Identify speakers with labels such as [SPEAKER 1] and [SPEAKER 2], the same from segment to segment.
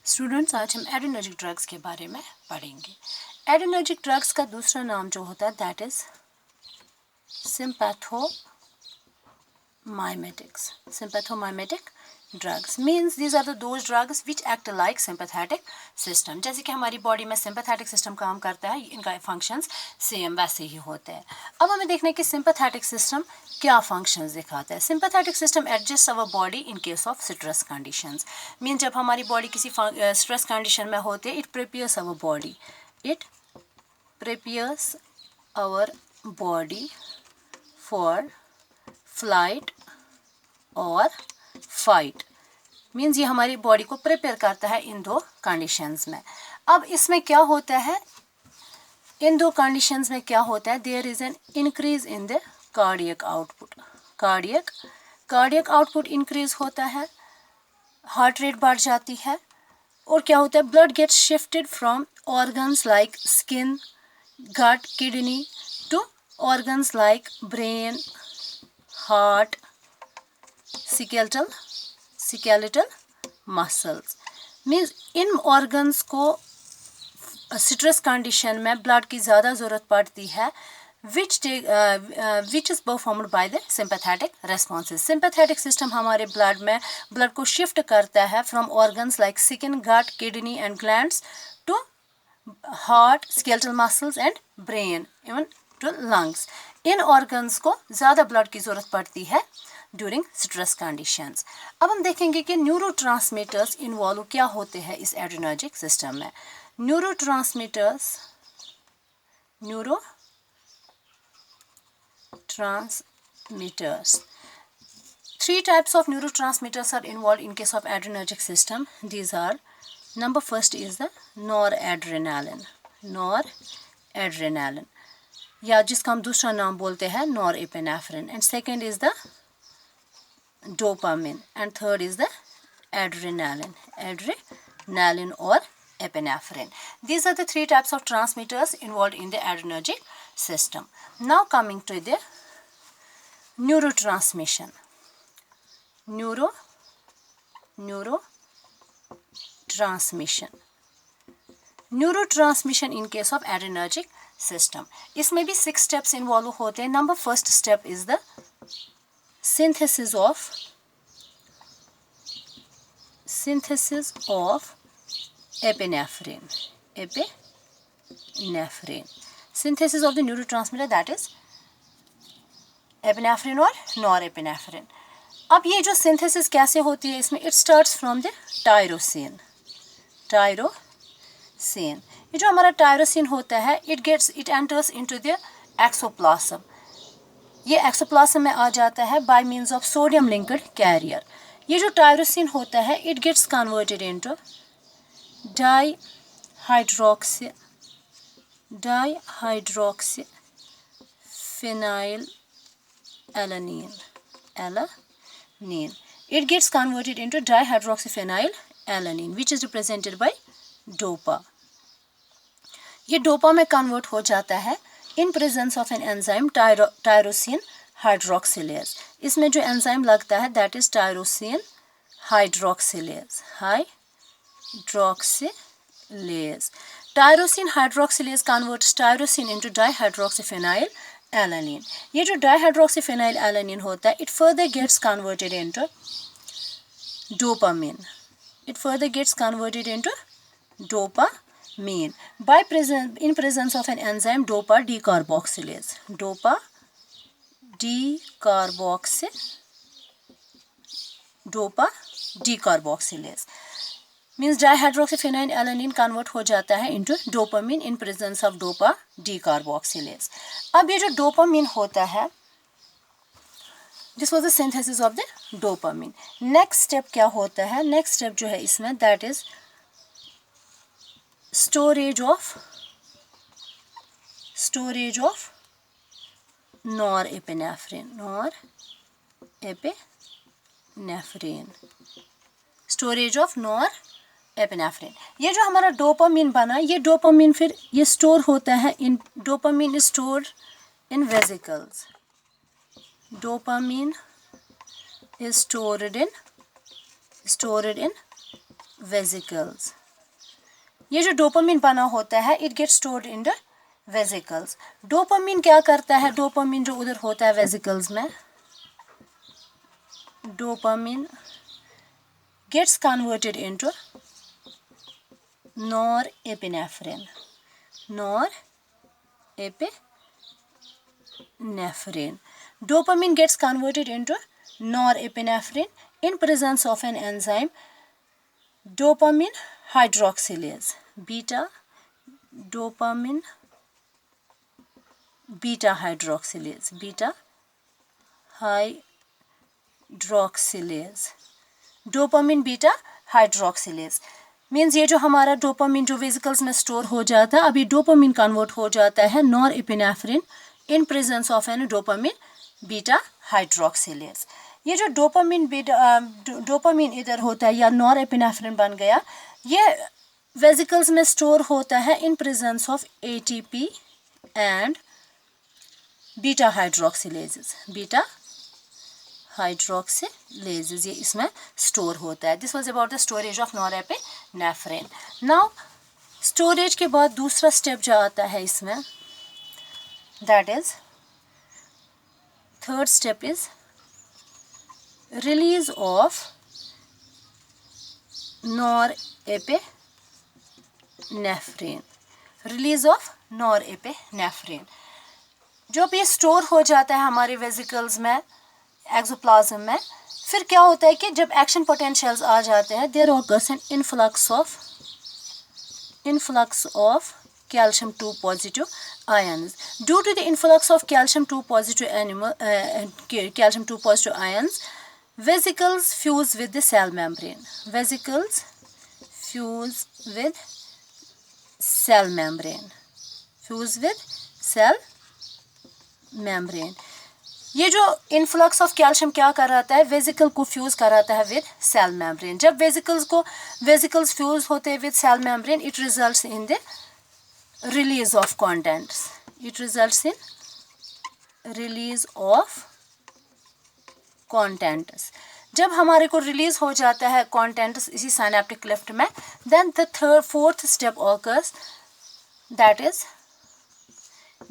[SPEAKER 1] Students, आज हम adrenergic drugs के बारे में पढ़ेंगे। एड्रेनर्जिक ड्रग्स का दूसरा नाम जो होता है that is sympathomimetics. Sympathomimetic drugs means these are those drugs which act like sympathetic system. जैसे कि हमारी बॉडी में sympathetic system काम करता है, इनका फंक्शंस सेम वैसे ही होते हैं। अब हमें देखना है कि sympathetic system क्या फंक्शंस दिखाता है। sympathetic system adjusts our body in case of stress conditions. Mean जब हमारी बॉडी किसी स्ट्रेस कंडीशन में होती है, it prepares our body for flight और फाइट। मीन्स ये हमारी बॉडी को प्रिपेयर करता है इन दो कंडीशंस में। अब इसमें क्या होता है, इन दो कंडीशंस में क्या होता है, there is an increase in the cardiac output. Cardiac output increase होता है, हार्ट रेट बढ़ जाती है, और क्या होता है, blood gets shifted from organs like skin, gut, kidney to organs like brain, heart, skeletal muscles. Means इन ऑर्गन्स को स्ट्रेस कंडीशन में ब्लड की ज़्यादा ज़रूरत पड़ती है, which is performed by the sympathetic responses. Sympathetic system हमारे ब्लड को शिफ्ट करता है from organs like skin, gut, kidney and glands to heart, skeletal muscles and brain, even to lungs. इन ऑर्गन्स को ज़्यादा ब्लड की ज़रूरत पड़ती है ड्यूरिंग स्ट्रेस कंडीशंस। अब हम देखेंगे कि न्यूरोट्रांसमीटर्स इन्वॉल्व क्या होते हैं इस एड्रेनर्जिक सिस्टम में। Neurotransmitters 3 types of neurotransmitters are involved in case of adrenergic system. These are, number first is the noradrenaline, या जिसका हम दूसरा नाम बोलते हैं norepinephrine, and second is the dopamine, and third is the adrenaline or epinephrine. These are the 3 types of transmitters involved in the adrenergic system. Now coming to the neurotransmission. Neurotransmission in case of adrenergic system. इसमें भी 6 steps involve होते हैं. Number first step is the synthesis of epinephrine. Synthesis of the neurotransmitter, that is epinephrine और norepinephrine. अब ये जो synthesis कैसे होती है इसमें, it starts from the tyrosine. ये जो हमारा टायरोसिन होता है, it enters into the exoplasm. ये एक्सोप्लाज्म में आ जाता है by means of sodium linked carrier. ये जो टायरोसिन होता है, it gets converted into dihydroxyphenylalanine. It gets converted into dihydroxyphenylalanine, which is represented by DOPA. ये डोपा में कन्वर्ट हो जाता है in presence of an enzyme tyrosine hydroxylase. इसमें जो एंजाइम लगता है that is tyrosine hydroxylase. Tyrosine hydroxylase converts tyrosine into dihydroxyphenylalanine. ये जो डाइहाइड्रोक्सीफेनाइलएलानिन होता है, it further gets converted into dopamine. Dopamine in presence of an enzyme dopa decarboxylase. Means dihydroxyphenylalanine convert हो जाता है into dopamine in presence of dopa decarboxylase. अब ये जो dopamine होता है, this was the synthesis of the dopamine. Next step क्या होता है, next step जो है इसमें that is storage of norepinephrine. Storage of norepinephrine. ये जो हमारा डोपामिन बना, ये डोपामिन फिर ये स्टोर होता है in, dopamine is stored in vesicles. Dopamine is stored in vesicles. ये जो डोपामिन बना होता है it gets stored in the vesicles. Dopamine क्या करता है? डोपामिन जो उधर होता है वेसिकल्स में, dopamine gets converted into norepinephrine. Norepinephrine. Dopamine gets converted into norepinephrine in presence of an enzyme dopamine hydroxylase. Dopamine beta hydroxylase. Dopamine beta hydroxylase means ये जो हमारा डोपामिन जो वेसिकल्स में स्टोर हो जाता है, अभी डोपामिन कन्वर्ट हो जाता है norepinephrine in presence of an dopamine beta hydroxylase. ये जो डोपामिन इधर होता है या नॉरएपिनेफ्रिन बन गया, ये वेसिकल्स में स्टोर होता है in presence of ATP and beta hydroxylases. ये इसमें स्टोर होता है। This was about the storage of norepinephrine. Now storage के बाद दूसरा स्टेप जो आता है इसमें, that is third step is release of norepinephrine. जब ये स्टोर हो जाता है हमारे वेसिकल्स में, एक्सोप्लाज्म में, फिर क्या होता है कि जब एक्शन पोटेंशियल्स आ जाते हैं, there occurs an influx of calcium 2 positive ions. Due to the influx of calcium 2 positive ions, vesicles fuse with the cell membrane. ये जो इन्फ्लक्स ऑफ कैल्शियम क्या कराता है? वेसिकल को फ्यूज कराता है विद सेल मेम्ब्रेन। जब वेसिकल्स फ्यूज होते हैं with cell membrane, it results in the release of contents. जब हमारे को रिलीज हो जाता है कॉन्टेंट्स इसी साइनेप्टिक क्लेफ्ट में, then the fourth step occurs, that is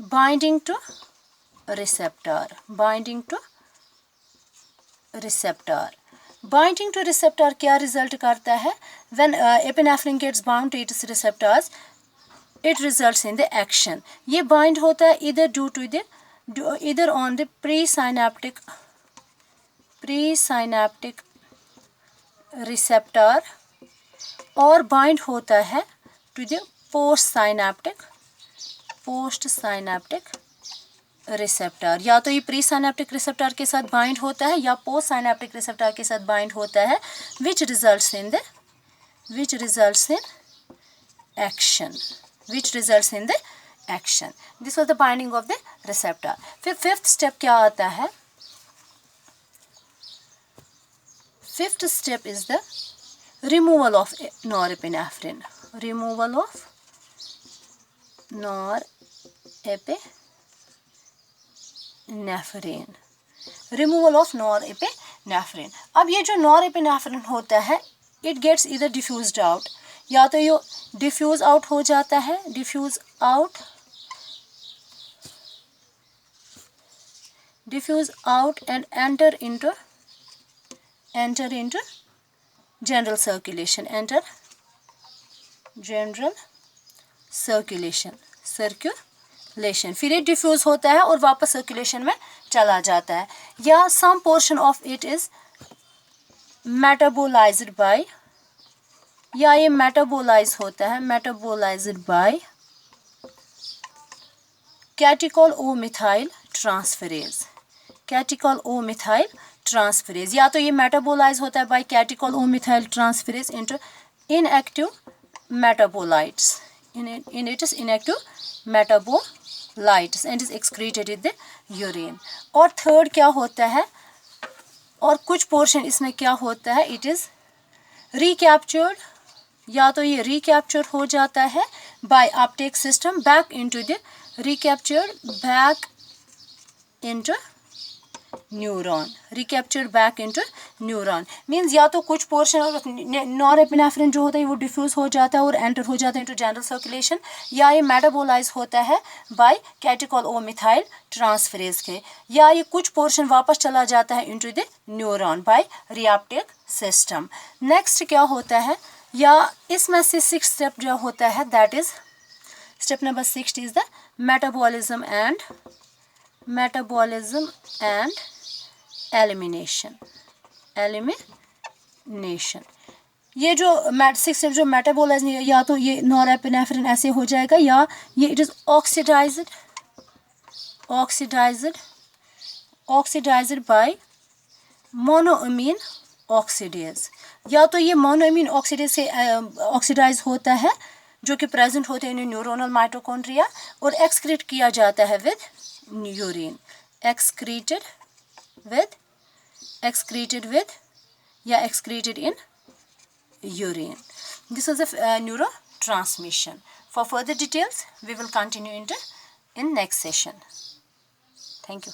[SPEAKER 1] binding to receptor क्या रिजल्ट करता है? When epinephrine gets bound to its receptors, it results in the action. ये बाइंड होता है इधर on the pre synaptic receptor और bind होता है to the post synaptic receptor. या तो ये प्री साइनेप्टिक रिसेप्टर के साथ बाइंड होता है या पोस्ट साइनेप्टिक रिसेप्टर के साथ बाइंड होता है, which results in the action. This was the binding of the receptor. फिर फिफ्थ स्टेप क्या आता है? Fifth step is the removal of norepinephrine. Removal of norepinephrine. अब ये जो norepinephrine होता है, it gets either diffused out, या तो ये डिफ्यूज आउट हो जाता है, diffuse out and enter into general circulation. फिर ये डिफ्यूज होता है और वापस सर्कुलेशन में चला जाता है, या some portion of it is metabolized by, या ये मेटाबोलाइज होता है by catechol O methyl transferase. या तो ये मेटाबोलाइज होता है by catechol O methyl transferase into inactive metabolites and is excreted in the urine. और थर्ड क्या होता है, और कुछ पोर्शन इसमें क्या होता है, इट इज रिकैप्चर्ड, या तो ये रिकैप्चर हो जाता है by uptake system back into neuron, recaptured back into neuron. Means या तो कुछ पोर्शन ऑफ नॉरएपिनेफ्रिन जो होता है वो डिफ्यूज हो जाता है और एंटर हो जाता है इनटू जनरल सर्कुलेशन, या ये मेटाबोलाइज होता है by catechol O methyl transferase के, या ये कुछ पोर्शन वापस चला जाता है into the neuron by reuptake system. Next क्या होता है, या इसमें से 6 स्टेप जो होता है, that is step number 6 is the metabolism and elimination. ये जो 6 स्टेप जो मेटाबॉलिज्म, या तो ये नॉरएपिनेफ्रिन ऐसे हो जाएगा, या ये it is oxidised by monoamine oxidase, या तो ये मोनोअमीन ऑक्सीडेज से ऑक्सीडाइज होता है जो कि प्रेजेंट होते हैं इन न्यूरोनल माइटोकॉन्ड्रिया, और एक्सक्रीट किया जाता है with urine, excreted in urine. This is a neurotransmission. For further details, we will continue in next session. Thank you.